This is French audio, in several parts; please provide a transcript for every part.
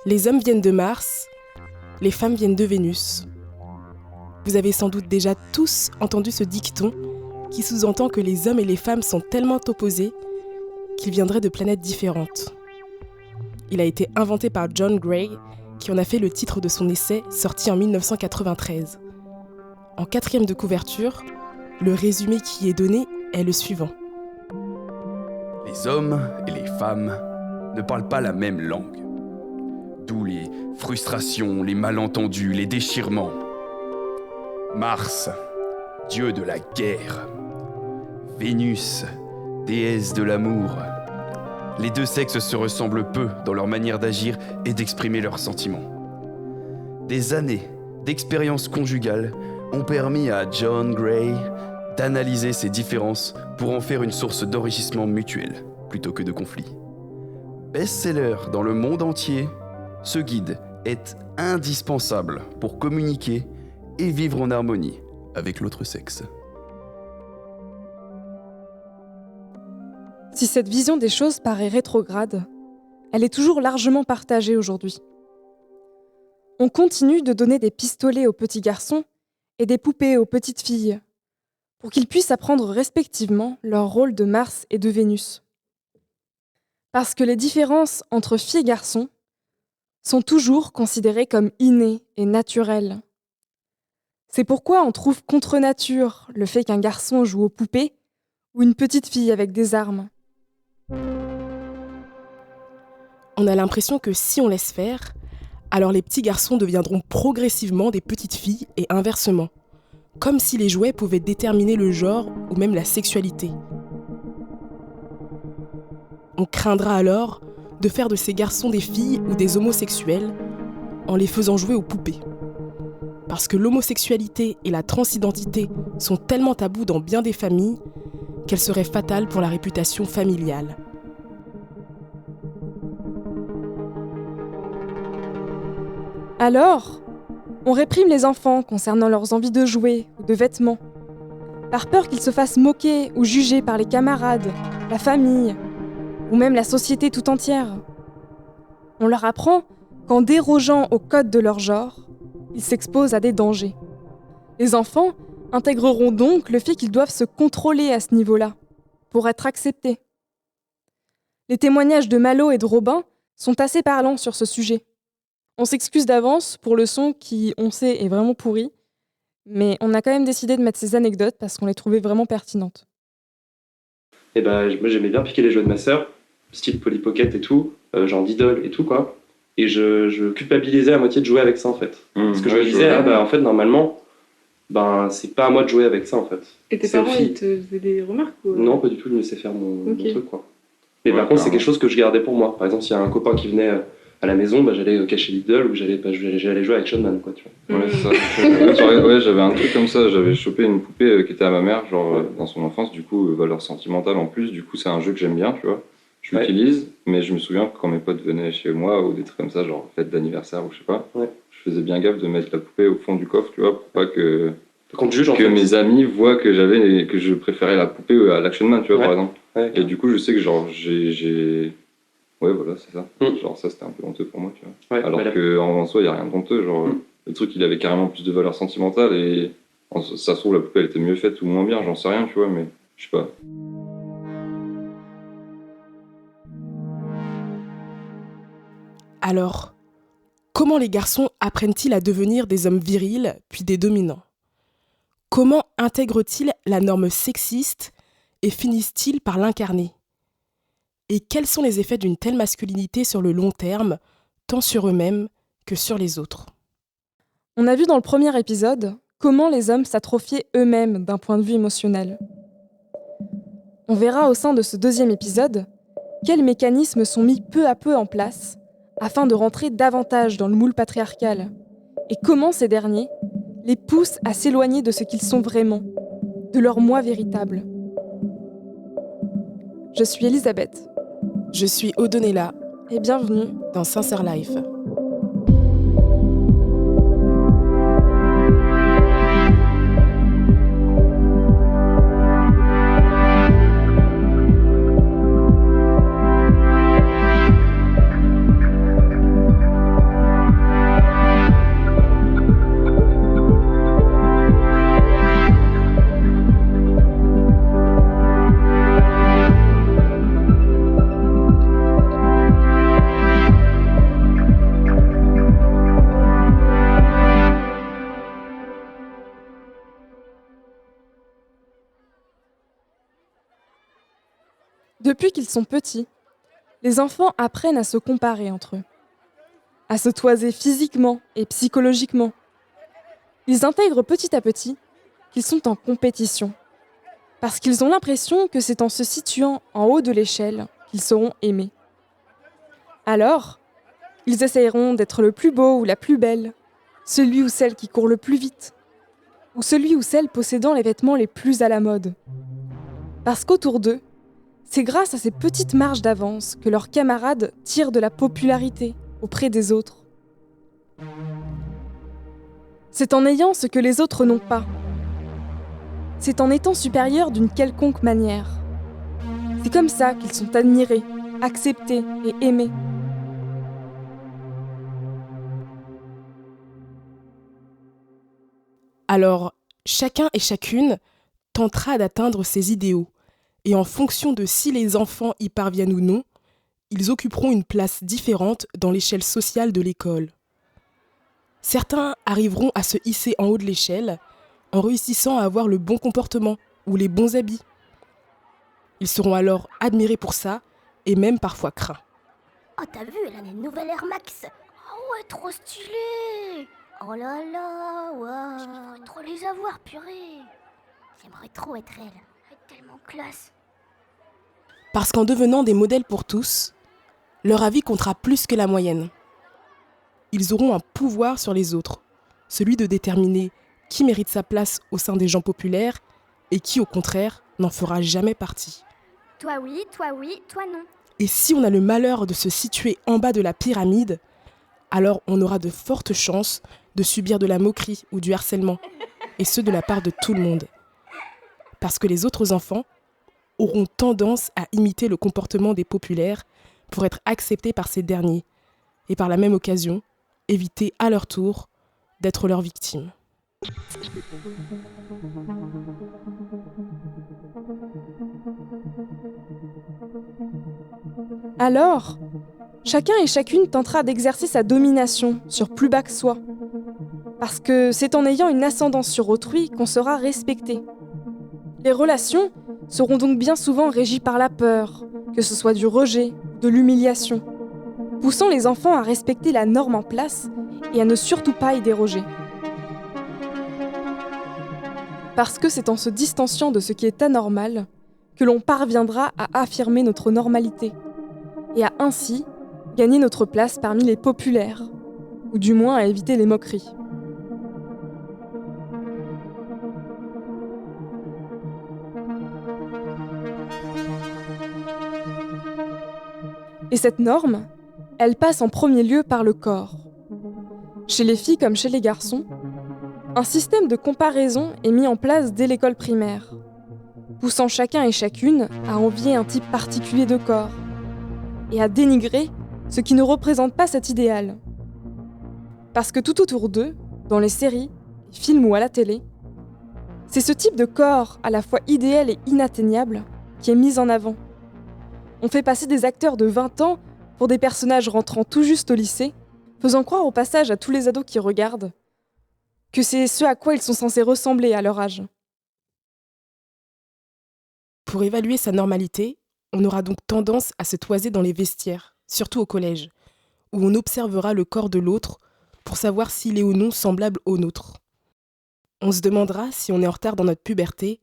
Les hommes viennent de Mars, les femmes viennent de Vénus. Vous avez sans doute déjà tous entendu ce dicton qui sous-entend que les hommes et les femmes sont tellement opposés qu'ils viendraient de planètes différentes. Il a été inventé par John Gray, qui en a fait le titre de son essai sorti en 1993. En 4e de couverture, le résumé qui est donné est le suivant. Les hommes et les femmes ne parlent pas la même langue. D'où les frustrations, les malentendus, les déchirements. Mars, dieu de la guerre. Vénus, déesse de l'amour. Les deux sexes se ressemblent peu dans leur manière d'agir et d'exprimer leurs sentiments. Des années d'expérience conjugale ont permis à John Gray d'analyser ces différences pour en faire une source d'enrichissement mutuel plutôt que de conflit. Best-seller dans le monde entier, ce guide est indispensable pour communiquer et vivre en harmonie avec l'autre sexe. Si cette vision des choses paraît rétrograde, elle est toujours largement partagée aujourd'hui. On continue de donner des pistolets aux petits garçons et des poupées aux petites filles, pour qu'ils puissent apprendre respectivement leur rôle de Mars et de Vénus. Parce que les différences entre filles et garçons sont toujours considérées comme innées et naturelles. C'est pourquoi on trouve contre nature le fait qu'un garçon joue aux poupées ou une petite fille avec des armes. On a l'impression que si on laisse faire, alors les petits garçons deviendront progressivement des petites filles et inversement, comme si les jouets pouvaient déterminer le genre ou même la sexualité. On craindra alors de faire de ces garçons des filles ou des homosexuels en les faisant jouer aux poupées. Parce que l'homosexualité et la transidentité sont tellement tabous dans bien des familles qu'elles seraient fatales pour la réputation familiale. Alors, on réprime les enfants concernant leurs envies de jouer ou de vêtements, par peur qu'ils se fassent moquer ou juger par les camarades, la famille, ou même la société tout entière. On leur apprend qu'en dérogeant au code de leur genre, ils s'exposent à des dangers. Les enfants intégreront donc le fait qu'ils doivent se contrôler à ce niveau-là, pour être acceptés. Les témoignages de Malo et de Robin sont assez parlants sur ce sujet. On s'excuse d'avance pour le son qui, on sait, est vraiment pourri, mais on a quand même décidé de mettre ces anecdotes parce qu'on les trouvait vraiment pertinentes. Et moi j'aimais bien piquer les jouets de ma sœur, style Polly Pocket et tout, genre Diddle et tout quoi. Et je culpabilisais à moitié de jouer avec ça en fait. Parce que je me disais, en fait normalement, c'est pas à moi de jouer avec ça en fait. Et tes parents ils te faisaient des remarques ou... Non, pas du tout, je me laissais faire mon truc quoi. Mais par contre, c'est quelque chose que je gardais pour moi. Par exemple, s'il y a un copain qui venait à la maison, j'allais cacher Lidl ou j'allais jouer avec Sean Man, quoi, tu vois. Ouais, c'est ça. J'avais un truc comme ça, j'avais chopé une poupée qui était à ma mère, dans son enfance, du coup, valeur sentimentale en plus, du coup, c'est un jeu que j'aime bien, tu vois. Je l'utilise, mais je me souviens que quand mes potes venaient chez moi, ou des trucs comme ça, genre fête d'anniversaire ou je sais pas, je faisais bien gaffe de mettre la poupée au fond du coffre, tu vois, pour pas que mes amis voient que je préférais la poupée à l'Action Man, tu vois, par exemple. Ouais, et du coup, je sais que j'ai... Ouais, voilà, c'est ça. Genre, ça, c'était un peu honteux pour moi, tu vois. Ouais, alors qu'en soi, il n'y a rien de honteux. Genre, le truc, il avait carrément plus de valeur sentimentale et ça se trouve, la poupée, elle était mieux faite ou moins bien, j'en sais rien, tu vois, mais je sais pas. Alors, comment les garçons apprennent-ils à devenir des hommes virils, puis des dominants ? Comment intègrent-ils la norme sexiste et finissent-ils par l'incarner ? Et quels sont les effets d'une telle masculinité sur le long terme, tant sur eux-mêmes que sur les autres ? On a vu dans le premier épisode comment les hommes s'atrophiaient eux-mêmes d'un point de vue émotionnel. On verra au sein de ce deuxième épisode quels mécanismes sont mis peu à peu en place afin de rentrer davantage dans le moule patriarcal et comment ces derniers les poussent à s'éloigner de ce qu'ils sont vraiment, de leur moi véritable. Je suis Elisabeth. Je suis Odonella. Et bienvenue dans Sincère Life. Depuis qu'ils sont petits, les enfants apprennent à se comparer entre eux, à se toiser physiquement et psychologiquement. Ils intègrent petit à petit qu'ils sont en compétition, parce qu'ils ont l'impression que c'est en se situant en haut de l'échelle qu'ils seront aimés. Alors, ils essayeront d'être le plus beau ou la plus belle, celui ou celle qui court le plus vite, ou celui ou celle possédant les vêtements les plus à la mode. Parce qu'autour d'eux, c'est grâce à ces petites marges d'avance que leurs camarades tirent de la popularité auprès des autres. C'est en ayant ce que les autres n'ont pas. C'est en étant supérieurs d'une quelconque manière. C'est comme ça qu'ils sont admirés, acceptés et aimés. Alors, chacun et chacune tentera d'atteindre ses idéaux, et en fonction de si les enfants y parviennent ou non, ils occuperont une place différente dans l'échelle sociale de l'école. Certains arriveront à se hisser en haut de l'échelle en réussissant à avoir le bon comportement ou les bons habits. Ils seront alors admirés pour ça et même parfois craints. Oh, t'as vu, elle a une nouvelle Air Max. Oh ouais, trop stylé. Oh là là, ouais. J'aimerais trop les avoir, purée. J'aimerais trop être elle. Elle est tellement classe. Parce qu'en devenant des modèles pour tous, leur avis comptera plus que la moyenne. Ils auront un pouvoir sur les autres, celui de déterminer qui mérite sa place au sein des gens populaires et qui, au contraire, n'en fera jamais partie. Toi oui, toi non. Et si on a le malheur de se situer en bas de la pyramide, alors on aura de fortes chances de subir de la moquerie ou du harcèlement, et ce de la part de tout le monde. Parce que les autres enfants auront tendance à imiter le comportement des populaires pour être acceptés par ces derniers, et par la même occasion, éviter à leur tour d'être leurs victimes. Alors, chacun et chacune tentera d'exercer sa domination sur plus bas que soi. Parce que c'est en ayant une ascendance sur autrui qu'on sera respecté. Les relations seront donc bien souvent régies par la peur, que ce soit du rejet, de l'humiliation, poussant les enfants à respecter la norme en place et à ne surtout pas y déroger. Parce que c'est en se distanciant de ce qui est anormal que l'on parviendra à affirmer notre normalité et à ainsi gagner notre place parmi les populaires, ou du moins à éviter les moqueries. Et cette norme, elle passe en premier lieu par le corps. Chez les filles comme chez les garçons, un système de comparaison est mis en place dès l'école primaire, poussant chacun et chacune à envier un type particulier de corps et à dénigrer ce qui ne représente pas cet idéal. Parce que tout autour d'eux, dans les séries, les films ou à la télé, c'est ce type de corps à la fois idéal et inatteignable qui est mis en avant. On fait passer des acteurs de 20 ans pour des personnages rentrant tout juste au lycée, faisant croire au passage à tous les ados qui regardent que c'est ce à quoi ils sont censés ressembler à leur âge. Pour évaluer sa normalité, on aura donc tendance à se toiser dans les vestiaires, surtout au collège, où on observera le corps de l'autre pour savoir s'il est ou non semblable au nôtre. On se demandera si on est en retard dans notre puberté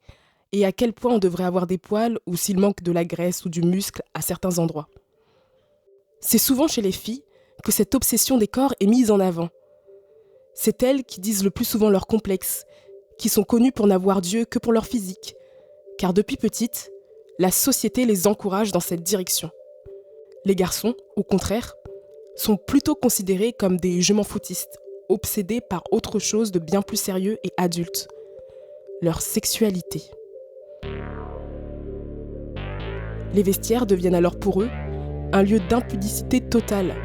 et à quel point on devrait avoir des poils ou s'il manque de la graisse ou du muscle à certains endroits. C'est souvent chez les filles que cette obsession des corps est mise en avant. C'est elles qui disent le plus souvent leurs complexes, qui sont connues pour n'avoir d'yeux que pour leur physique, car depuis petites, la société les encourage dans cette direction. Les garçons, au contraire, sont plutôt considérés comme des je m'en foutistes, obsédés par autre chose de bien plus sérieux et adulte, leur sexualité. Les vestiaires deviennent alors pour eux un lieu d'impudicité totale,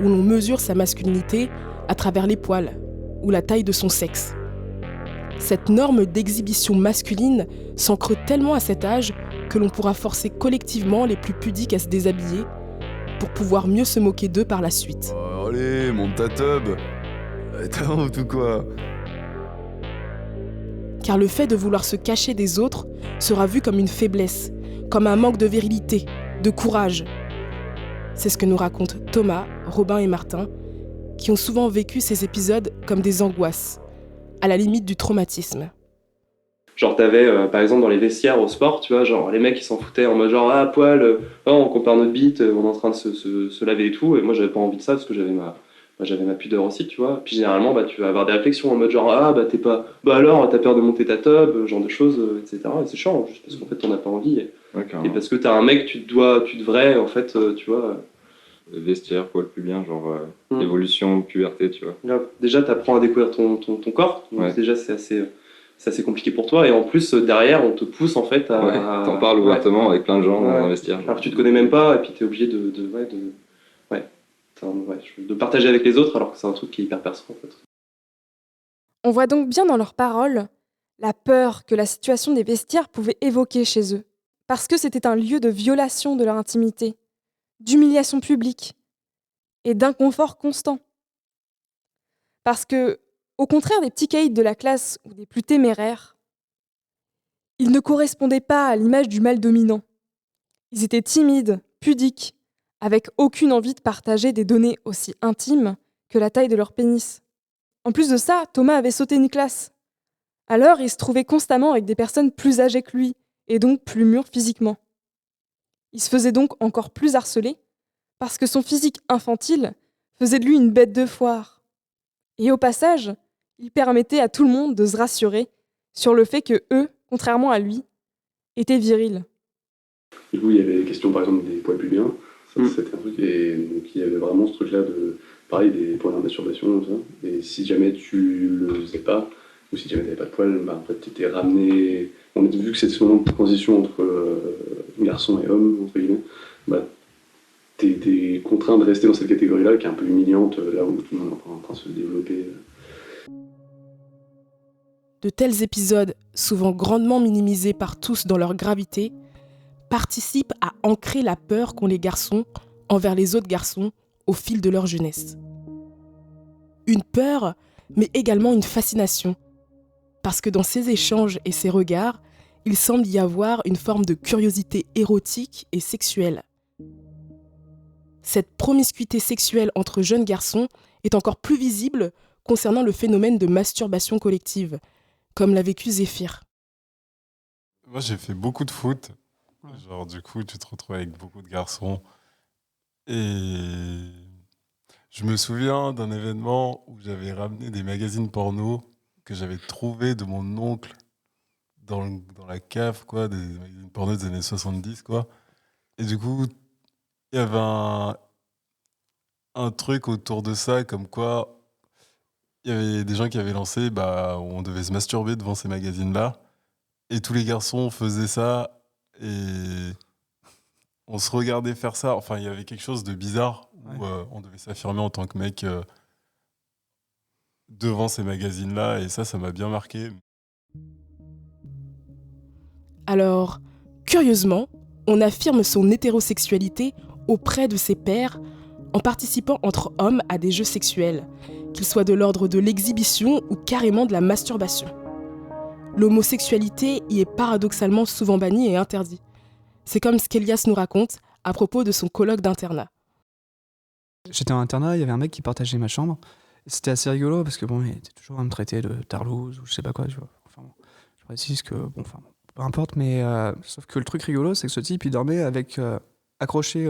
où l'on mesure sa masculinité à travers les poils ou la taille de son sexe. Cette norme d'exhibition masculine s'ancre tellement à cet âge que l'on pourra forcer collectivement les plus pudiques à se déshabiller pour pouvoir mieux se moquer d'eux par la suite. Oh, allez, monte ta tub. T'as honte ou quoi? Car le fait de vouloir se cacher des autres sera vu comme une faiblesse, comme un manque de virilité, de courage. C'est ce que nous racontent Thomas, Robin et Martin, qui ont souvent vécu ces épisodes comme des angoisses, à la limite du traumatisme. Genre t'avais par exemple dans les vestiaires au sport, tu vois, genre les mecs ils s'en foutaient en mode genre poil, on compare notre bite, on est en train de se laver et tout, et moi j'avais pas envie de ça parce que j'avais ma pudeur aussi, tu vois. Puis généralement tu vas avoir des réflexions en mode genre t'es pas, alors t'as peur de monter ta tub, genre de choses, etc. Et c'est chiant juste parce qu'en fait t'en as pas envie et parce que t'as un mec tu devrais en fait, tu vois. Vestiaire, poil plus bien, genre évolution, puberté, tu vois. Déjà t'apprends à découvrir ton corps, donc déjà c'est assez compliqué pour toi, et en plus derrière on te pousse en fait à... T'en parles ouvertement avec plein de gens dans un vestiaire. Alors tu te connais même pas et puis t'es obligé de partager avec les autres alors que c'est un truc qui est hyper perso en fait. On voit donc bien dans leurs paroles la peur que la situation des vestiaires pouvait évoquer chez eux, parce que c'était un lieu de violation de leur intimité, d'humiliation publique et d'inconfort constant. Parce que, au contraire des petits caïds de la classe ou des plus téméraires, ils ne correspondaient pas à l'image du mâle dominant. Ils étaient timides, pudiques, avec aucune envie de partager des données aussi intimes que la taille de leur pénis. En plus de ça, Thomas avait sauté une classe. Alors, il se trouvait constamment avec des personnes plus âgées que lui, et donc plus mûres physiquement. Il se faisait donc encore plus harceler, parce que son physique infantile faisait de lui une bête de foire. Et au passage, il permettait à tout le monde de se rassurer sur le fait que eux, contrairement à lui, étaient virils. Du coup, il y avait des questions, par exemple, des poils pubiens. Ça, c'était un truc, et donc il y avait vraiment ce truc-là de, pareil, des poils de masturbation, ça. Et si jamais tu le faisais pas, ou si jamais t'avais pas de poils, en fait, t'étais ramené... On a vu que c'était ce moment de transition entre garçon et homme, entre guillemets, t'es contraint de rester dans cette catégorie-là, qui est un peu humiliante, là où tout le monde est en train de se développer. De tels épisodes, souvent grandement minimisés par tous dans leur gravité, participent à ancrer la peur qu'ont les garçons envers les autres garçons au fil de leur jeunesse. Une peur, mais également une fascination, parce que dans ces échanges et ces regards, il semble y avoir une forme de curiosité érotique et sexuelle. Cette promiscuité sexuelle entre jeunes garçons est encore plus visible concernant le phénomène de masturbation collective, comme l'a vécu Zéphyr. Moi, j'ai fait beaucoup de foot. Genre, du coup, tu te retrouves avec beaucoup de garçons. Et je me souviens d'un événement où j'avais ramené des magazines porno que j'avais trouvés de mon oncle dans la cave, quoi, des magazines porno des années 70, quoi. Et du coup, il y avait un truc autour de ça, comme quoi il y avait des gens qui avaient lancé, on devait se masturber devant ces magazines-là. Et tous les garçons faisaient ça. Et on se regardait faire ça. Enfin, il y avait quelque chose de bizarre où on devait s'affirmer en tant que mec devant ces magazines-là. Et ça m'a bien marqué. Alors, curieusement, on affirme son hétérosexualité auprès de ses pairs en participant entre hommes à des jeux sexuels, qu'ils soient de l'ordre de l'exhibition ou carrément de la masturbation. L'homosexualité y est paradoxalement souvent bannie et interdite. C'est comme ce qu'Elias nous raconte à propos de son colloque d'internat. J'étais en internat, il y avait un mec qui partageait ma chambre. C'était assez rigolo parce que il était toujours à me traiter de tarlouse ou je sais pas quoi, tu vois. Enfin, je précise que, peu importe, mais sauf que le truc rigolo, c'est que ce type, il dormait avec accroché,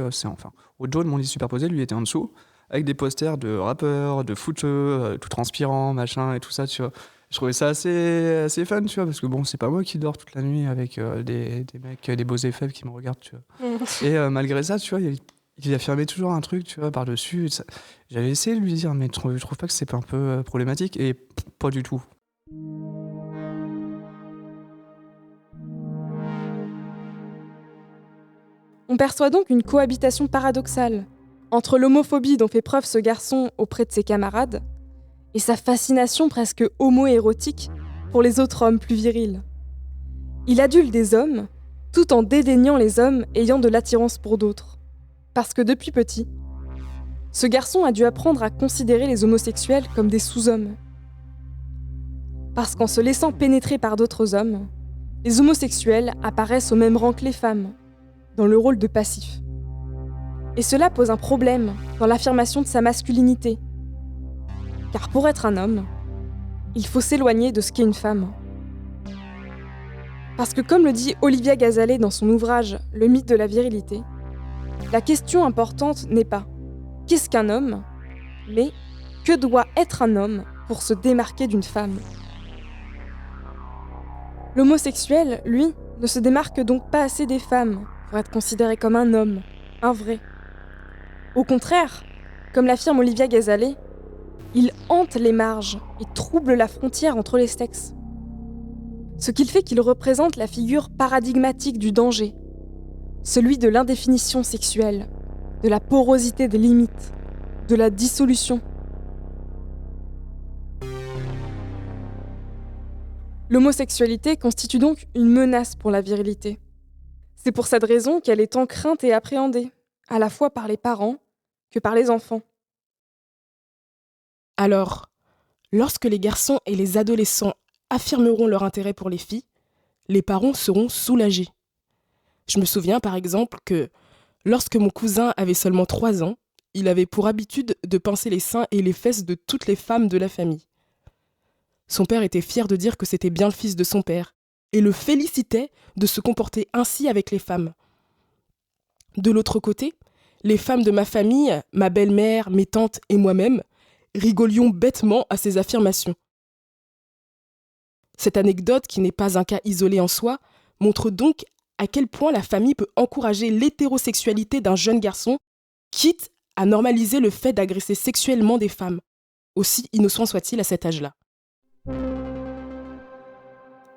au dos de mon lit superposé, lui était en dessous, avec des posters de rappeurs, de footeux, tout transpirant, machin et tout ça, tu vois. Je trouvais ça assez fun, tu vois, parce que c'est pas moi qui dors toute la nuit avec des mecs, des beaux effets qui me regardent, tu vois. Et malgré ça, tu vois, il affirmait toujours un truc, tu vois, par-dessus. J'avais essayé de lui dire, mais tu trouves pas que c'est un peu problématique ? Et pas du tout. On perçoit donc une cohabitation paradoxale entre l'homophobie dont fait preuve ce garçon auprès de ses camarades et sa fascination presque homo-érotique pour les autres hommes plus virils. Il adule des hommes tout en dédaignant les hommes ayant de l'attirance pour d'autres. Parce que depuis petit, ce garçon a dû apprendre à considérer les homosexuels comme des sous-hommes. Parce qu'en se laissant pénétrer par d'autres hommes, les homosexuels apparaissent au même rang que les femmes, dans le rôle de passif. Et cela pose un problème dans l'affirmation de sa masculinité. Car pour être un homme, il faut s'éloigner de ce qu'est une femme. Parce que comme le dit Olivia Gazalet dans son ouvrage « Le mythe de la virilité », la question importante n'est pas « qu'est-ce qu'un homme ?», mais « que doit être un homme pour se démarquer d'une femme ?» L'homosexuel, lui, ne se démarque donc pas assez des femmes pour être considéré comme un homme, un vrai. Au contraire, comme l'affirme Olivia Gazalet, il hante les marges et trouble la frontière entre les sexes. Ce qui fait qu'il représente la figure paradigmatique du danger, celui de l'indéfinition sexuelle, de la porosité des limites, de la dissolution. L'homosexualité constitue donc une menace pour la virilité. C'est pour cette raison qu'elle est tant crainte et appréhendée, à la fois par les parents que par les enfants. Alors, lorsque les garçons et les adolescents affirmeront leur intérêt pour les filles, les parents seront soulagés. Je me souviens par exemple que, lorsque mon cousin avait seulement 3 ans, il avait pour habitude de pincer les seins et les fesses de toutes les femmes de la famille. Son père était fier de dire que c'était bien le fils de son père, et le félicitait de se comporter ainsi avec les femmes. De l'autre côté, les femmes de ma famille, ma belle-mère, mes tantes et moi-même, rigolions bêtement à ces affirmations. Cette anecdote, qui n'est pas un cas isolé en soi, montre donc à quel point la famille peut encourager l'hétérosexualité d'un jeune garçon, quitte à normaliser le fait d'agresser sexuellement des femmes, aussi innocent soit-il à cet âge-là.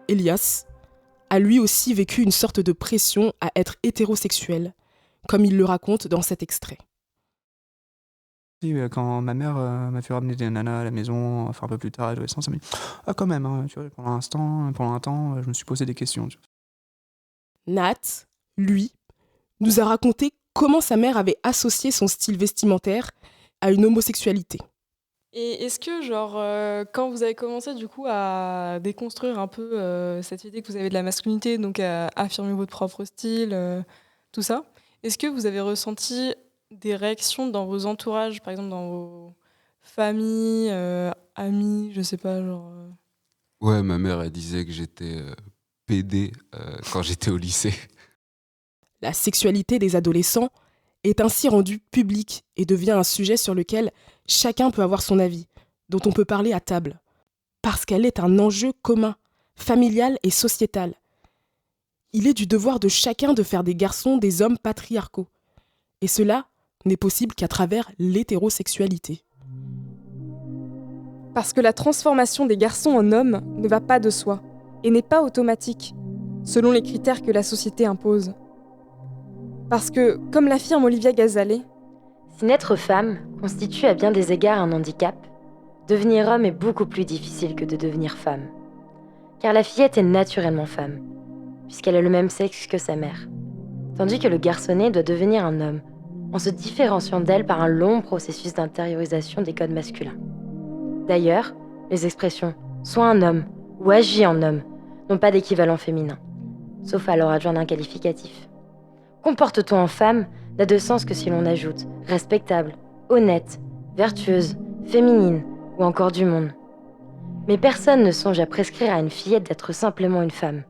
Elias a lui aussi vécu une sorte de pression à être hétérosexuel, comme il le raconte dans cet extrait. Quand ma mère m'a fait ramener des nanas à la maison, enfin un peu plus tard, adolescent, ça m'a dit « Ah quand même, hein, tu vois, pendant un temps, je me suis posé des questions. » Nat, lui, nous a raconté comment sa mère avait associé son style vestimentaire à une homosexualité. Et est-ce que, quand vous avez commencé du coup à déconstruire un peu cette idée que vous avez de la masculinité, donc à affirmer votre propre style, tout ça, est-ce que vous avez ressenti des réactions dans vos entourages, par exemple dans vos familles, amis, je sais pas, Ouais, ma mère, elle disait que j'étais PD quand j'étais au lycée. La sexualité des adolescents est ainsi rendue publique et devient un sujet sur lequel chacun peut avoir son avis, dont on peut parler à table, parce qu'elle est un enjeu commun, familial et sociétal. Il est du devoir de chacun de faire des garçons des hommes patriarcaux, et cela n'est possible qu'à travers l'hétérosexualité. Parce que la transformation des garçons en hommes ne va pas de soi, et n'est pas automatique, selon les critères que la société impose. Parce que, comme l'affirme Olivia Gazalet, si naître femme constitue à bien des égards un handicap, devenir homme est beaucoup plus difficile que de devenir femme. Car la fillette est naturellement femme, puisqu'elle a le même sexe que sa mère. Tandis que le garçonnet doit devenir un homme, en se différenciant d'elle par un long processus d'intériorisation des codes masculins. D'ailleurs, les expressions « sois un homme » ou « agis en homme » n'ont pas d'équivalent féminin, sauf à leur adjoindre un qualificatif. « Comporte-toi en femme » n'a de sens que si l'on ajoute « respectable »,« honnête »,« vertueuse »,« féminine » ou encore « du monde ». Mais personne ne songe à prescrire à une fillette d'être simplement une femme.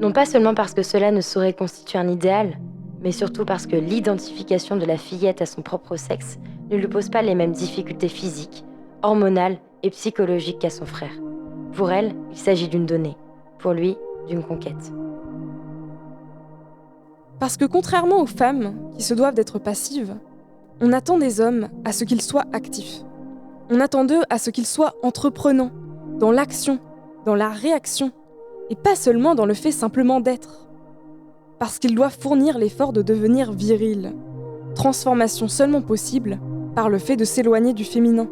Non pas seulement parce que cela ne saurait constituer un idéal, mais surtout parce que l'identification de la fillette à son propre sexe ne lui pose pas les mêmes difficultés physiques, hormonales et psychologiques qu'à son frère. Pour elle, il s'agit d'une donnée. Pour lui, d'une conquête. Parce que contrairement aux femmes, qui se doivent d'être passives, on attend des hommes à ce qu'ils soient actifs. On attend d'eux à ce qu'ils soient entreprenants, dans l'action, dans la réaction, et pas seulement dans le fait simplement d'être. Parce qu'ils doivent fournir l'effort de devenir viril, transformation seulement possible par le fait de s'éloigner du féminin.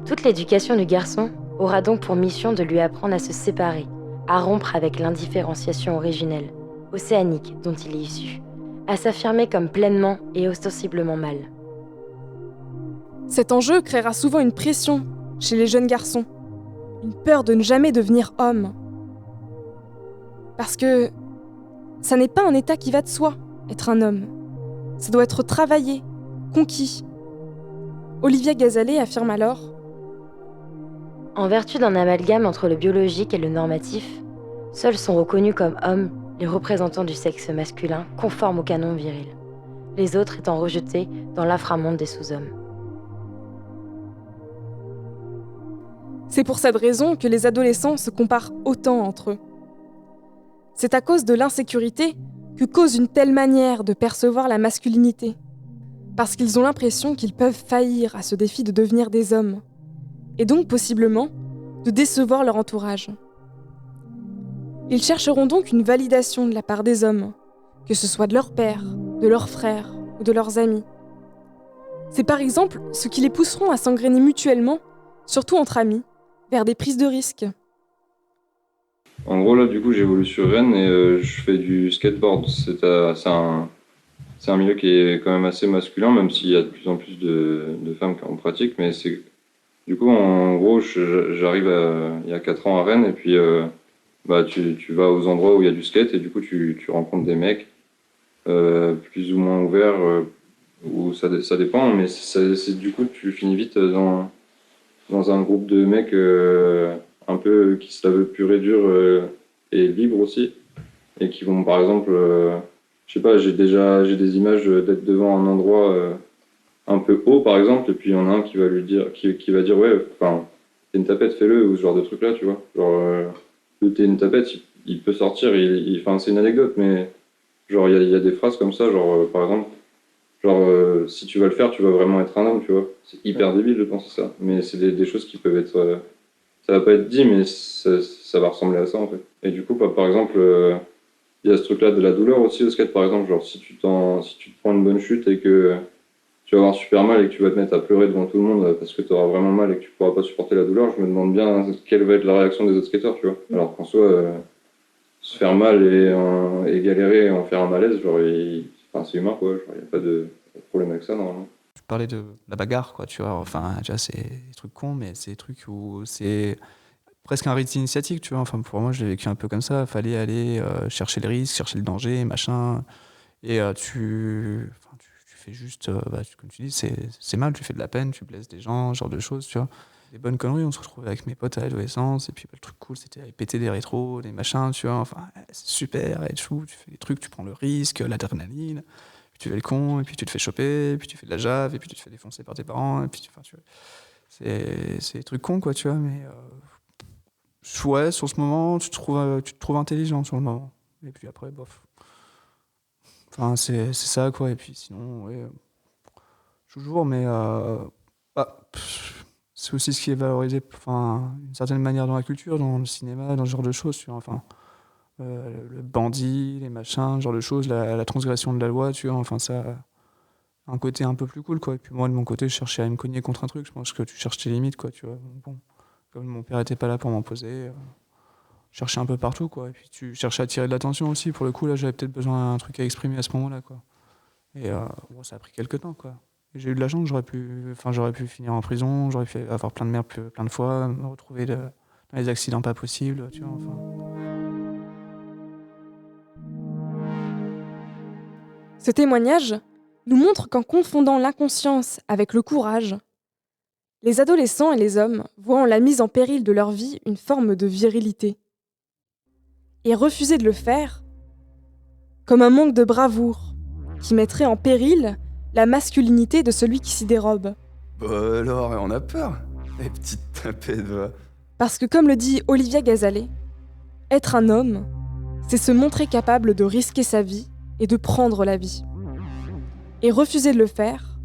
Toute l'éducation du garçon aura donc pour mission de lui apprendre à se séparer, à rompre avec l'indifférenciation originelle, océanique dont il est issu, à s'affirmer comme pleinement et ostensiblement mâle. Cet enjeu créera souvent une pression chez les jeunes garçons, une peur de ne jamais devenir homme. Parce que ça n'est pas un état qui va de soi, être un homme. Ça doit être travaillé, conquis. Olivia Gazalet affirme alors: En vertu d'un amalgame entre le biologique et le normatif, seuls sont reconnus comme hommes les représentants du sexe masculin conformes au canon viril, les autres étant rejetés dans l'inframonde des sous-hommes. C'est pour cette raison que les adolescents se comparent autant entre eux. C'est à cause de l'insécurité que cause une telle manière de percevoir la masculinité, parce qu'ils ont l'impression qu'ils peuvent faillir à ce défi de devenir des hommes, et donc possiblement de décevoir leur entourage. Ils chercheront donc une validation de la part des hommes, que ce soit de leur père, de leurs frères ou de leurs amis. C'est par exemple ce qui les pousseront à s'engrainer mutuellement, surtout entre amis, vers des prises de risques. En gros, là, du coup, j'évolue sur Rennes et je fais du skateboard. C'est un milieu qui est quand même assez masculin, même s'il y a de plus en plus de femmes qui en pratiquent. Mais c'est, du coup, en gros, j'arrive il y a 4 ans à Rennes et puis tu vas aux endroits où il y a du skate et du coup, tu rencontres des mecs plus ou moins ouverts, ou ça dépend, mais du coup, tu finis vite dans un groupe de mecs un peu qui se la veulent pur et dur et libre aussi, et qui vont par exemple, je sais pas, j'ai des images d'être devant un endroit un peu haut par exemple, et puis il y en a un qui va lui dire, qui va dire ouais, enfin t'es une tapette, fais-le, ou ce genre de truc là, tu vois, genre t'es une tapette, il peut sortir, enfin c'est une anecdote, mais genre il y a des phrases comme ça, genre par exemple, genre si tu vas le faire, tu vas vraiment être un homme, tu vois, c'est hyper débile de penser ça, mais c'est des choses qui peuvent être ça va pas être dit, mais ça va ressembler à ça en fait. Et du coup, par exemple, il y a ce truc-là de la douleur aussi au skate, par exemple. Genre, si tu te prends une bonne chute et que tu vas avoir super mal et que tu vas te mettre à pleurer devant tout le monde parce que tu auras vraiment mal et que tu pourras pas supporter la douleur, je me demande bien quelle va être la réaction des autres skateurs, tu vois. Alors qu'en soi, se faire mal et galérer et en faire un malaise, genre, c'est humain, quoi. Il n'y a pas de problème avec ça, normalement. Tu parlais de la bagarre, quoi, tu vois. Enfin, déjà, c'est des trucs cons, mais c'est des trucs où c'est presque un rite initiatique, tu vois. Enfin, pour moi, je l'ai vécu un peu comme ça. Il fallait aller chercher le risque, chercher le danger, machin. Et tu fais juste, comme tu dis, c'est mal, tu fais de la peine, tu blesses des gens, ce genre de choses, tu vois. Des bonnes conneries, on se retrouvait avec mes potes à l'adolescence. Et puis, le truc cool, c'était aller péter des rétros, des machins, tu vois. Enfin, c'est super, être chou, tu fais des trucs, tu prends le risque, l'adrénaline. Puis tu fais le con, et puis tu te fais choper, puis tu fais de la jave, et puis tu te fais défoncer par tes parents, et puis c'est des trucs cons, quoi, tu vois, mais ouais, sur ce moment, tu te trouves intelligent sur le moment, et puis après, bof. Enfin, c'est ça, quoi, et puis sinon, ouais, toujours, mais c'est aussi ce qui est valorisé, enfin, d'une certaine manière dans la culture, dans le cinéma, dans ce genre de choses, tu vois, enfin. Le bandit, les machins, ce genre de choses, la transgression de la loi, tu vois, enfin ça a un côté un peu plus cool, quoi. Et puis moi, de mon côté, je cherchais à me cogner contre un truc, je pense que tu cherches tes limites, quoi, tu vois. Bon, comme mon père était pas là pour m'imposer, je cherchais un peu partout, quoi. Et puis tu cherchais à attirer de l'attention aussi, pour le coup, là, j'avais peut-être besoin d'un truc à exprimer à ce moment-là, quoi. Et ça a pris quelques temps, quoi. Et j'ai eu de la chance, j'aurais pu finir en prison, j'aurais pu avoir plein de merde plein de fois, me retrouver dans les accidents pas possibles, tu vois, enfin... Ce témoignage nous montre qu'en confondant l'inconscience avec le courage, les adolescents et les hommes voient en la mise en péril de leur vie une forme de virilité. Et refuser de le faire comme un manque de bravoure qui mettrait en péril la masculinité de celui qui s'y dérobe. Bah alors, on a peur, les petites tapettes, va. Parce que comme le dit Olivia Gazalet, être un homme, c'est se montrer capable de risquer sa vie et de prendre la vie. Et refuser de le faire,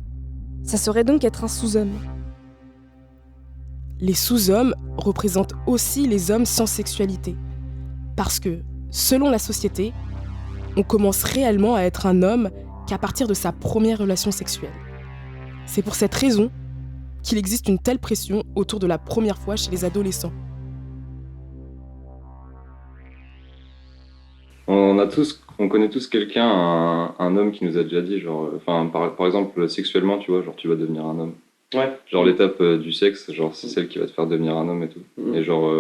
ça serait donc être un sous-homme. Les sous-hommes représentent aussi les hommes sans sexualité. Parce que, selon la société, on commence réellement à être un homme qu'à partir de sa première relation sexuelle. C'est pour cette raison qu'il existe une telle pression autour de la première fois chez les adolescents. On connaît tous quelqu'un, un homme qui nous a déjà dit, genre, par exemple, sexuellement, tu vois, genre, tu vas devenir un homme. Ouais. Genre, l'étape du sexe, genre, c'est celle qui va te faire devenir un homme et tout. Et genre,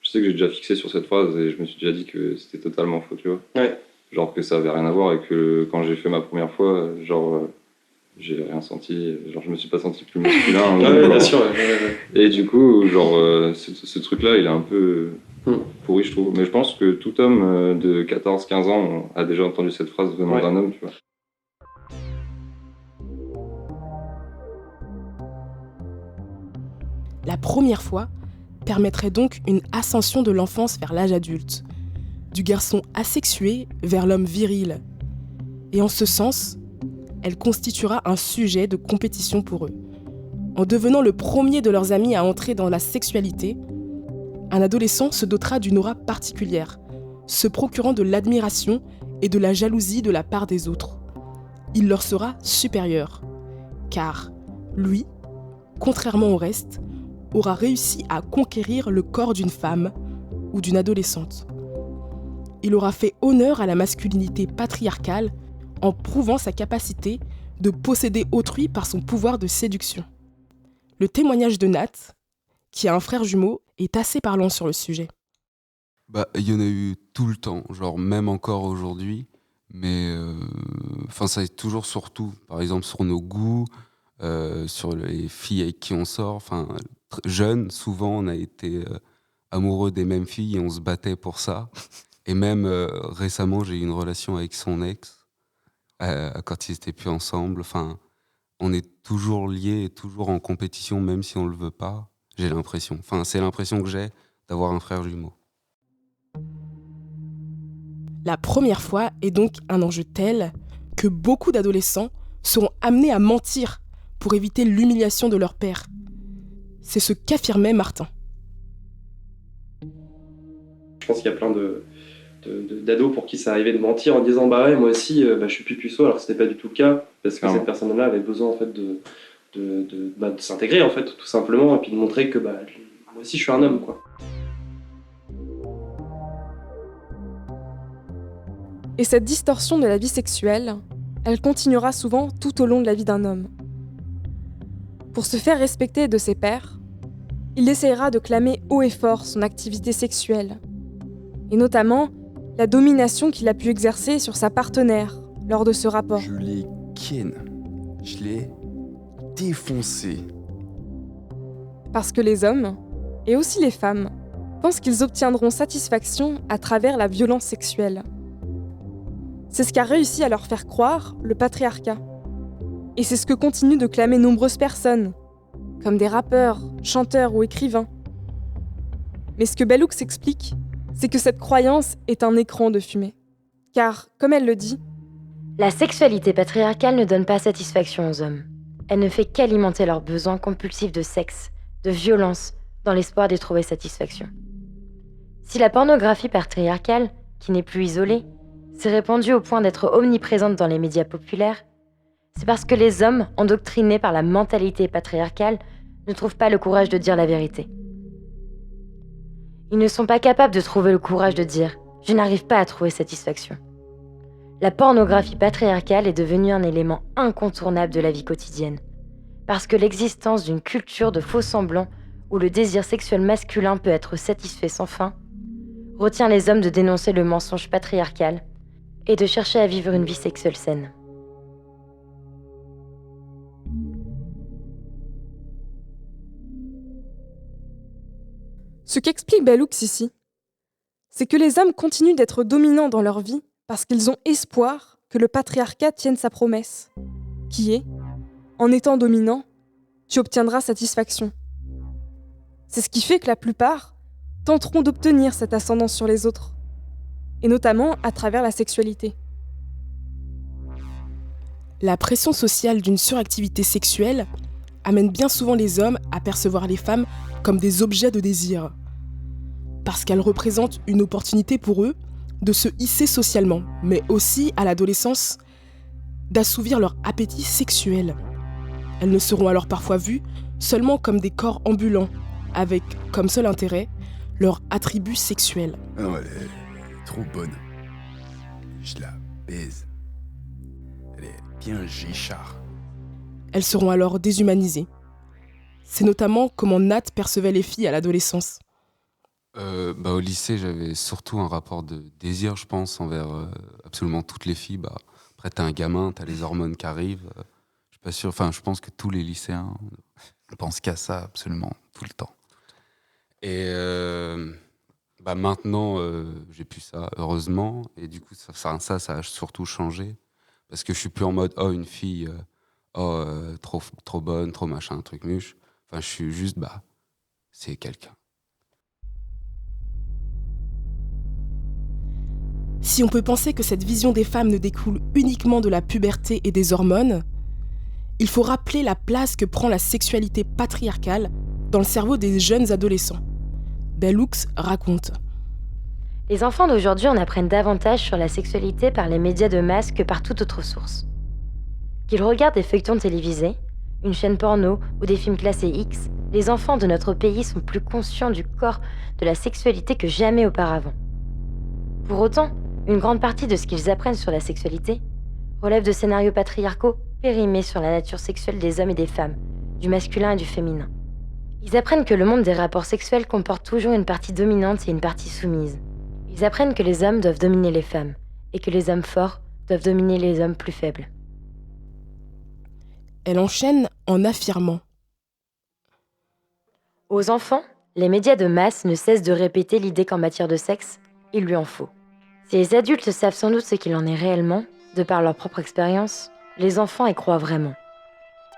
je sais que j'ai déjà fixé sur cette phrase et je me suis déjà dit que c'était totalement faux, tu vois. Ouais. genre que ça avait rien à voir et que quand j'ai fait ma première fois, j'ai rien senti, genre je me suis pas senti plus masculin. Bien sûr. Et du coup, ce truc-là, il est un peu pourri, je trouve. Mais je pense que tout homme de 14-15 ans a déjà entendu cette phrase venant d'un homme, tu vois. La première fois permettrait donc une ascension de l'enfance vers l'âge adulte, du garçon asexué vers l'homme viril. Et en ce sens, elle constituera un sujet de compétition pour eux. En devenant le premier de leurs amis à entrer dans la sexualité, un adolescent se dotera d'une aura particulière, se procurant de l'admiration et de la jalousie de la part des autres. Il leur sera supérieur, car lui, contrairement au reste, aura réussi à conquérir le corps d'une femme ou d'une adolescente. Il aura fait honneur à la masculinité patriarcale en prouvant sa capacité de posséder autrui par son pouvoir de séduction. Le témoignage de Nat, qui a un frère jumeau, est assez parlant sur le sujet. Il y en a eu tout le temps, genre même encore aujourd'hui, mais ça est toujours surtout, par exemple sur nos goûts, sur les filles avec qui on sort. Jeunes, souvent on a été amoureux des mêmes filles et on se battait pour ça. Et même récemment, j'ai eu une relation avec son ex quand ils étaient plus ensemble. On est toujours liés et toujours en compétition, même si on le veut pas. J'ai l'impression. C'est l'impression que j'ai d'avoir un frère jumeau. La première fois est donc un enjeu tel que beaucoup d'adolescents seront amenés à mentir pour éviter l'humiliation de leur père. C'est ce qu'affirmait Martin. Je pense qu'il y a plein d'ados pour qui ça arrivait de mentir en disant bah ouais, moi aussi je suis plus puceau, alors que c'était pas du tout le cas, parce que cette personne-là avait besoin en fait de s'intégrer en fait, tout simplement, et puis de montrer que moi aussi je suis un homme, quoi. Et cette distorsion de la vie sexuelle, elle continuera souvent tout au long de la vie d'un homme. Pour se faire respecter de ses pairs, il essaiera de clamer haut et fort son activité sexuelle, et notamment la domination qu'il a pu exercer sur sa partenaire lors de ce rapport. Je l'ai ken, je l'ai défoncé. Parce que les hommes, et aussi les femmes, pensent qu'ils obtiendront satisfaction à travers la violence sexuelle. C'est ce qu'a réussi à leur faire croire le patriarcat. Et c'est ce que continuent de clamer nombreuses personnes, comme des rappeurs, chanteurs ou écrivains. Mais ce que Bell Hooks explique, c'est que cette croyance est un écran de fumée. Car, comme elle le dit, la sexualité patriarcale ne donne pas satisfaction aux hommes. Elle ne fait qu'alimenter leurs besoins compulsifs de sexe, de violence, dans l'espoir d'y trouver satisfaction. Si la pornographie patriarcale, qui n'est plus isolée, s'est répandue au point d'être omniprésente dans les médias populaires, c'est parce que les hommes, endoctrinés par la mentalité patriarcale, ne trouvent pas le courage de dire la vérité. Ils ne sont pas capables de trouver le courage de dire « je n'arrive pas à trouver satisfaction ». La pornographie patriarcale est devenue un élément incontournable de la vie quotidienne, parce que l'existence d'une culture de faux-semblants où le désir sexuel masculin peut être satisfait sans fin, retient les hommes de dénoncer le mensonge patriarcal et de chercher à vivre une vie sexuelle saine. Ce qu'explique Bell Hooks ici, c'est que les hommes continuent d'être dominants dans leur vie parce qu'ils ont espoir que le patriarcat tienne sa promesse, qui est, en étant dominant, tu obtiendras satisfaction. C'est ce qui fait que la plupart tenteront d'obtenir cette ascendance sur les autres, et notamment à travers la sexualité. La pression sociale d'une suractivité sexuelle amène bien souvent les hommes à percevoir les femmes comme des objets de désir, parce qu'elles représentent une opportunité pour eux de se hisser socialement, mais aussi à l'adolescence, d'assouvir leur appétit sexuel. Elles ne seront alors parfois vues seulement comme des corps ambulants, avec comme seul intérêt leur attribut sexuel. Ah non, elle est trop bonne. Je la baise. Elle est bien gichard. Elles seront alors déshumanisées. C'est notamment comment Nat percevait les filles à l'adolescence. Au lycée, j'avais surtout un rapport de désir, je pense, envers absolument toutes les filles. Après, t'es un gamin, t'as les hormones qui arrivent. Je suis pas sûr. Enfin, je pense que tous les lycéens pensent qu'à ça absolument tout le temps. Et maintenant, j'ai plus ça, heureusement. Et du coup, ça a surtout changé. Parce que je suis plus en mode, une fille, trop bonne, trop machin, truc muche. Enfin, je suis juste, c'est quelqu'un. Si on peut penser que cette vision des femmes ne découle uniquement de la puberté et des hormones, il faut rappeler la place que prend la sexualité patriarcale dans le cerveau des jeunes adolescents. Bellux raconte. Les enfants d'aujourd'hui en apprennent davantage sur la sexualité par les médias de masse que par toute autre source. Qu'ils regardent des feuilletons télévisés, une chaîne porno ou des films classés X, les enfants de notre pays sont plus conscients du corps, de la sexualité que jamais auparavant. Pour autant, une grande partie de ce qu'ils apprennent sur la sexualité relève de scénarios patriarcaux périmés sur la nature sexuelle des hommes et des femmes, du masculin et du féminin. Ils apprennent que le monde des rapports sexuels comporte toujours une partie dominante et une partie soumise. Ils apprennent que les hommes doivent dominer les femmes et que les hommes forts doivent dominer les hommes plus faibles. Elle enchaîne en affirmant. Aux enfants, les médias de masse ne cessent de répéter l'idée qu'en matière de sexe, il lui en faut. Si les adultes savent sans doute ce qu'il en est réellement, de par leur propre expérience, les enfants y croient vraiment.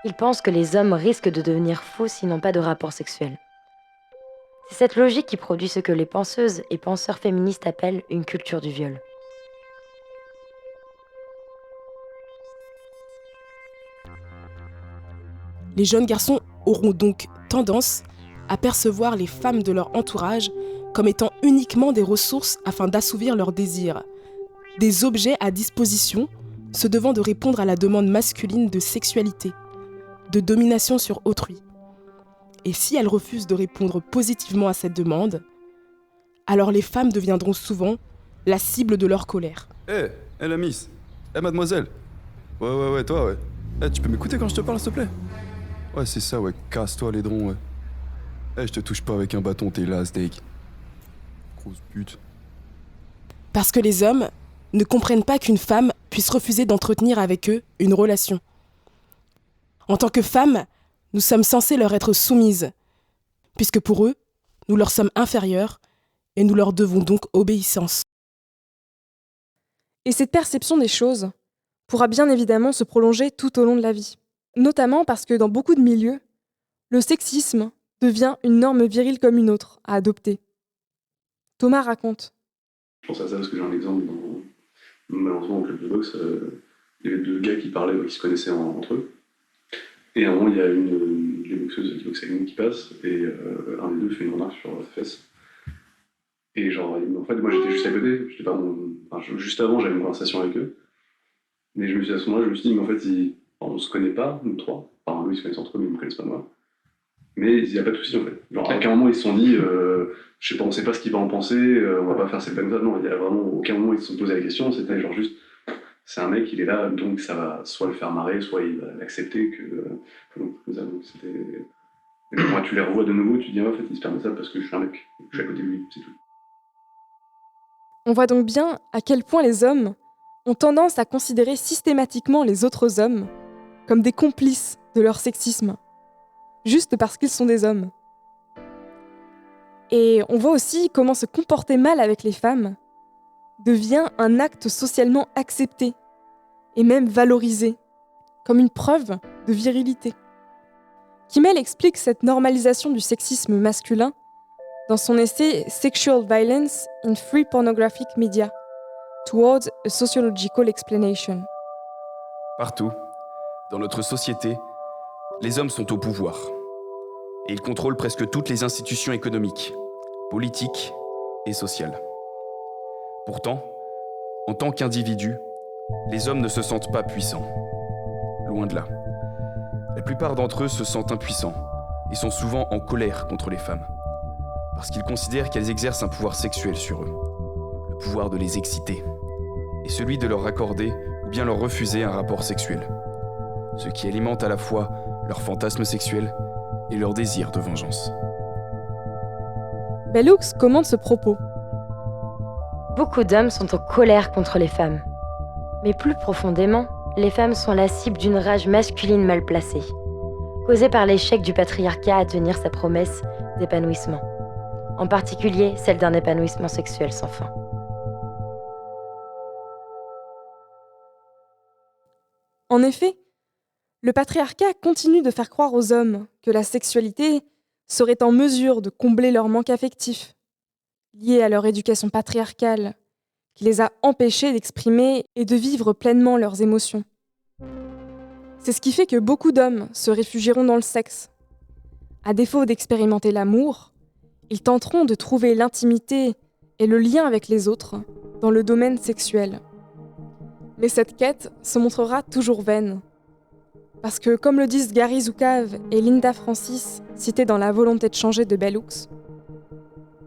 Ils pensent que les hommes risquent de devenir fous s'ils n'ont pas de rapport sexuel. C'est cette logique qui produit ce que les penseuses et penseurs féministes appellent une culture du viol. Les jeunes garçons auront donc tendance à percevoir les femmes de leur entourage comme étant uniquement des ressources afin d'assouvir leurs désirs, des objets à disposition se devant de répondre à la demande masculine de sexualité, de domination sur autrui. Et si elles refusent de répondre positivement à cette demande, alors les femmes deviendront souvent la cible de leur colère. La miss. Mademoiselle. Ouais, toi, ouais. Tu peux m'écouter quand je te parle, s'il te plaît? Ouais, c'est ça, ouais. Casse-toi, laidron, ouais. Je te touche pas avec un bâton, t'es là, steak. Grosse pute. Parce que les hommes ne comprennent pas qu'une femme puisse refuser d'entretenir avec eux une relation. En tant que femmes, nous sommes censés leur être soumises, puisque pour eux, nous leur sommes inférieurs et nous leur devons donc obéissance. Et cette perception des choses pourra bien évidemment se prolonger tout au long de la vie. Notamment parce que dans beaucoup de milieux, le sexisme devient une norme virile comme une autre à adopter. Thomas raconte. Je pense à ça parce que j'ai un exemple malheureusement au club de boxe, il y avait deux gars qui parlaient, qui se connaissaient entre eux. Et à un moment, il y a une des boxeuses qui boxe avec nous qui passe, et un des deux fait une remarque sur la fesse. Et genre, en fait, moi j'étais juste à côté, juste avant, j'avais une conversation avec eux. Mais à ce moment-là, je me suis dit, mais en fait, on se connaît pas, nous trois. Enfin, eux, ils se connaissent entre eux, mais ils me connaissent pas moi. Mais il n'y a pas de souci, en fait. Genre, à aucun moment, ils se sont dit, je sais pas, on sait pas ce qu'il va en penser, on va pas faire cette peine là. Non, il y a vraiment aucun moment où ils se sont posé la question, c'était genre juste, c'est un mec, il est là, donc ça va soit le faire marrer, soit il va l'accepter que. Donc c'était. Et donc, moi, tu les revois de nouveau, tu te dis, en fait, il se permet ça parce que je suis un mec, je suis à côté de lui, c'est tout. On voit donc bien à quel point les hommes ont tendance à considérer systématiquement les autres hommes comme des complices de leur sexisme, juste parce qu'ils sont des hommes. Et on voit aussi comment se comporter mal avec les femmes devient un acte socialement accepté et même valorisé, comme une preuve de virilité. Kimmel explique cette normalisation du sexisme masculin dans son essai Sexual Violence in Free Pornographic Media, Towards a Sociological Explanation. Partout, dans notre société, les hommes sont au pouvoir. Et ils contrôlent presque toutes les institutions économiques, politiques et sociales. Pourtant, en tant qu'individus, les hommes ne se sentent pas puissants. Loin de là. La plupart d'entre eux se sentent impuissants et sont souvent en colère contre les femmes, parce qu'ils considèrent qu'elles exercent un pouvoir sexuel sur eux, le pouvoir de les exciter, et celui de leur accorder ou bien leur refuser un rapport sexuel, ce qui alimente à la fois leur fantasme sexuel et leur désir de vengeance. Bell Hooks commente ce propos. Beaucoup d'hommes sont en colère contre les femmes. Mais plus profondément, les femmes sont la cible d'une rage masculine mal placée, causée par l'échec du patriarcat à tenir sa promesse d'épanouissement, en particulier celle d'un épanouissement sexuel sans fin. En effet, le patriarcat continue de faire croire aux hommes que la sexualité serait en mesure de combler leur manque affectif, lié à leur éducation patriarcale, qui les a empêchés d'exprimer et de vivre pleinement leurs émotions. C'est ce qui fait que beaucoup d'hommes se réfugieront dans le sexe. À défaut d'expérimenter l'amour, ils tenteront de trouver l'intimité et le lien avec les autres dans le domaine sexuel. Mais cette quête se montrera toujours vaine. Parce que, comme le disent Gary Zukav et Linda Francis, cités dans La volonté de changer de Bell Hooks,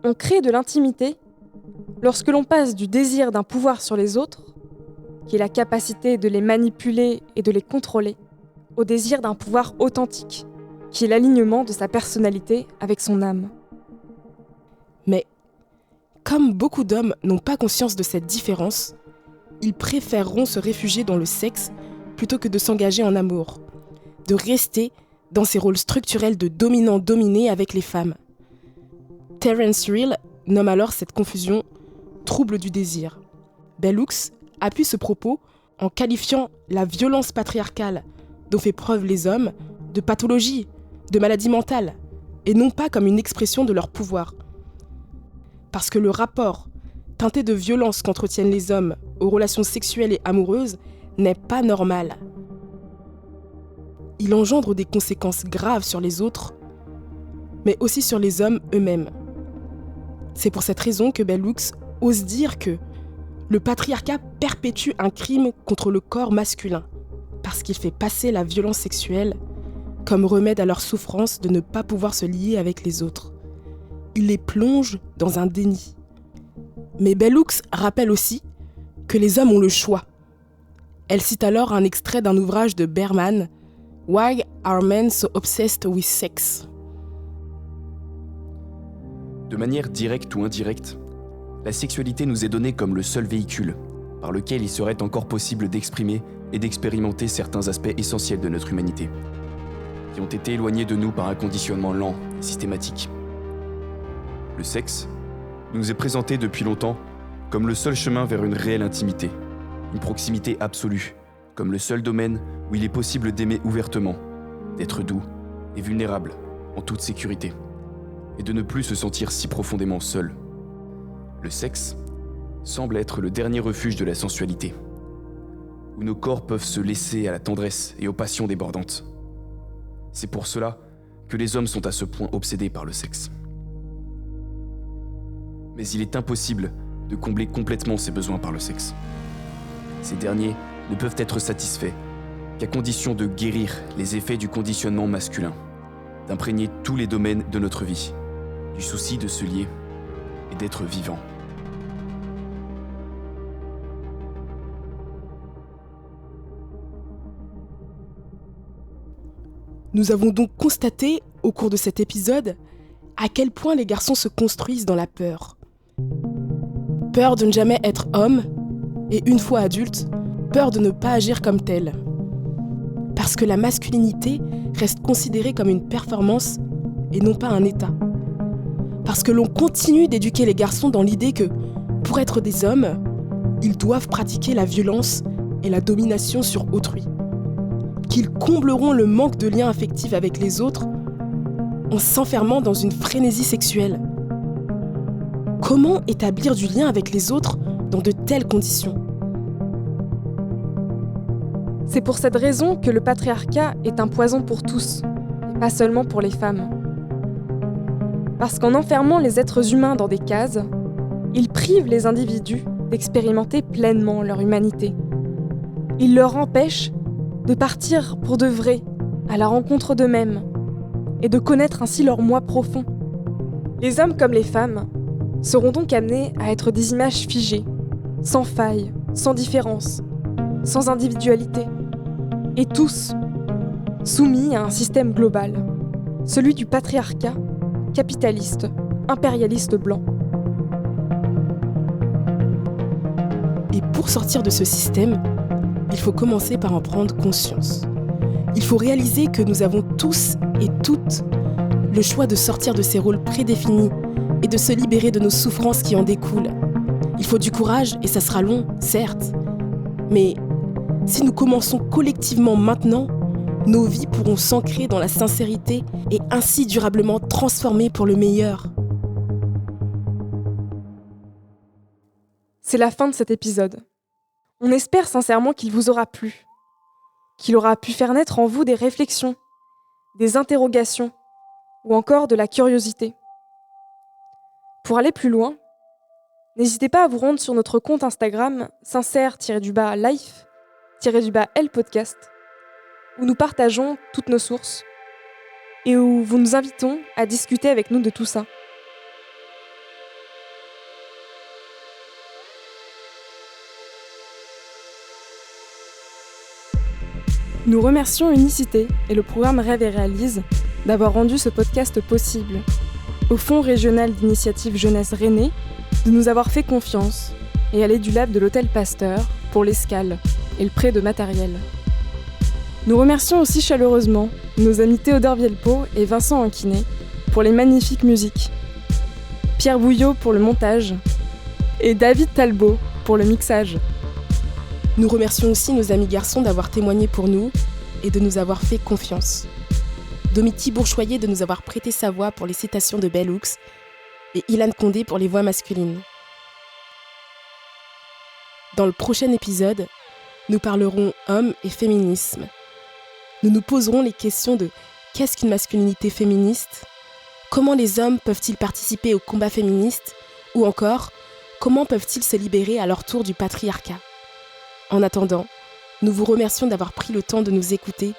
on crée de l'intimité lorsque l'on passe du désir d'un pouvoir sur les autres, qui est la capacité de les manipuler et de les contrôler, au désir d'un pouvoir authentique, qui est l'alignement de sa personnalité avec son âme. Mais, comme beaucoup d'hommes n'ont pas conscience de cette différence, ils préféreront se réfugier dans le sexe plutôt que de s'engager en amour, de rester dans ces rôles structurels de dominant-dominé avec les femmes. Terence Real nomme alors cette confusion « trouble du désir ». Bell Hooks appuie ce propos en qualifiant la violence patriarcale dont fait preuve les hommes de pathologie, de maladie mentale, et non pas comme une expression de leur pouvoir. Parce que le rapport teinté de violence qu'entretiennent les hommes aux relations sexuelles et amoureuses n'est pas normal. Il engendre des conséquences graves sur les autres, mais aussi sur les hommes eux-mêmes. C'est pour cette raison que Bell Hooks ose dire que le patriarcat perpétue un crime contre le corps masculin, parce qu'il fait passer la violence sexuelle comme remède à leur souffrance de ne pas pouvoir se lier avec les autres. Il les plonge dans un déni. Mais Bell Hooks rappelle aussi que les hommes ont le choix. Elle cite alors un extrait d'un ouvrage de Berman, « Why are men so obsessed with sex ?» De manière directe ou indirecte, la sexualité nous est donnée comme le seul véhicule par lequel il serait encore possible d'exprimer et d'expérimenter certains aspects essentiels de notre humanité, qui ont été éloignés de nous par un conditionnement lent et systématique. Le sexe nous est présenté depuis longtemps comme le seul chemin vers une réelle intimité, une proximité absolue, comme le seul domaine où il est possible d'aimer ouvertement, d'être doux et vulnérable en toute sécurité, et de ne plus se sentir si profondément seul. Le sexe semble être le dernier refuge de la sensualité, où nos corps peuvent se laisser à la tendresse et aux passions débordantes. C'est pour cela que les hommes sont à ce point obsédés par le sexe. Mais il est impossible de combler complètement ces besoins par le sexe. Ces derniers ne peuvent être satisfaits qu'à condition de guérir les effets du conditionnement masculin, d'imprégner tous les domaines de notre vie, du souci de se lier et d'être vivant. Nous avons donc constaté, au cours de cet épisode, à quel point les garçons se construisent dans la peur. Peur de ne jamais être homme, et une fois adulte, peur de ne pas agir comme tel. Parce que la masculinité reste considérée comme une performance et non pas un état. Parce que l'on continue d'éduquer les garçons dans l'idée que, pour être des hommes, ils doivent pratiquer la violence et la domination sur autrui. Qu'ils combleront le manque de lien affectif avec les autres en s'enfermant dans une frénésie sexuelle. Comment établir du lien avec les autres dans de telles conditions ? C'est pour cette raison que le patriarcat est un poison pour tous, et pas seulement pour les femmes. Parce qu'en enfermant les êtres humains dans des cases, il prive les individus d'expérimenter pleinement leur humanité. Il leur empêche de partir pour de vrai, à la rencontre d'eux-mêmes, et de connaître ainsi leur moi profond. Les hommes comme les femmes seront donc amenés à être des images figées, sans faille, sans différence, sans individualité, et tous soumis à un système global, celui du patriarcat capitaliste, impérialiste blanc. Et pour sortir de ce système, il faut commencer par en prendre conscience. Il faut réaliser que nous avons tous et toutes le choix de sortir de ces rôles prédéfinis et de se libérer de nos souffrances qui en découlent. Il faut du courage et ça sera long, certes. Mais si nous commençons collectivement maintenant, nos vies pourront s'ancrer dans la sincérité et ainsi durablement transformer pour le meilleur. C'est la fin de cet épisode. On espère sincèrement qu'il vous aura plu, qu'il aura pu faire naître en vous des réflexions, des interrogations ou encore de la curiosité. Pour aller plus loin, n'hésitez pas à vous rendre sur notre compte Instagram sincère-life-l-podcast où nous partageons toutes nos sources et où vous nous invitons à discuter avec nous de tout ça. Nous remercions Unicité et le programme Rêve et Réalise d'avoir rendu ce podcast possible. Au Fonds régional d'initiative jeunesse Rennais, de nous avoir fait confiance et à l'EduLab de l'Hôtel Pasteur pour l'escale et le prêt de matériel. Nous remercions aussi chaleureusement nos amis Théodore Vielpeau et Vincent Anquinet pour les magnifiques musiques, Pierre Bouillot pour le montage et David Talbot pour le mixage. Nous remercions aussi nos amis garçons d'avoir témoigné pour nous et de nous avoir fait confiance. Domiti Bourchoyer de nous avoir prêté sa voix pour les citations de Bell Hooks et Ilan Condé pour les voix masculines. Dans le prochain épisode, nous parlerons hommes et féminisme. Nous nous poserons les questions de qu'est-ce qu'une masculinité féministe ? Comment les hommes peuvent-ils participer au combat féministe ? Ou encore, comment peuvent-ils se libérer à leur tour du patriarcat ? En attendant, nous vous remercions d'avoir pris le temps de nous écouter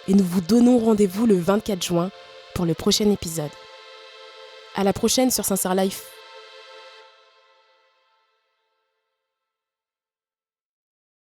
et nous vous donnons rendez-vous le 24 juin pour le prochain épisode. À la prochaine sur Sincère Life.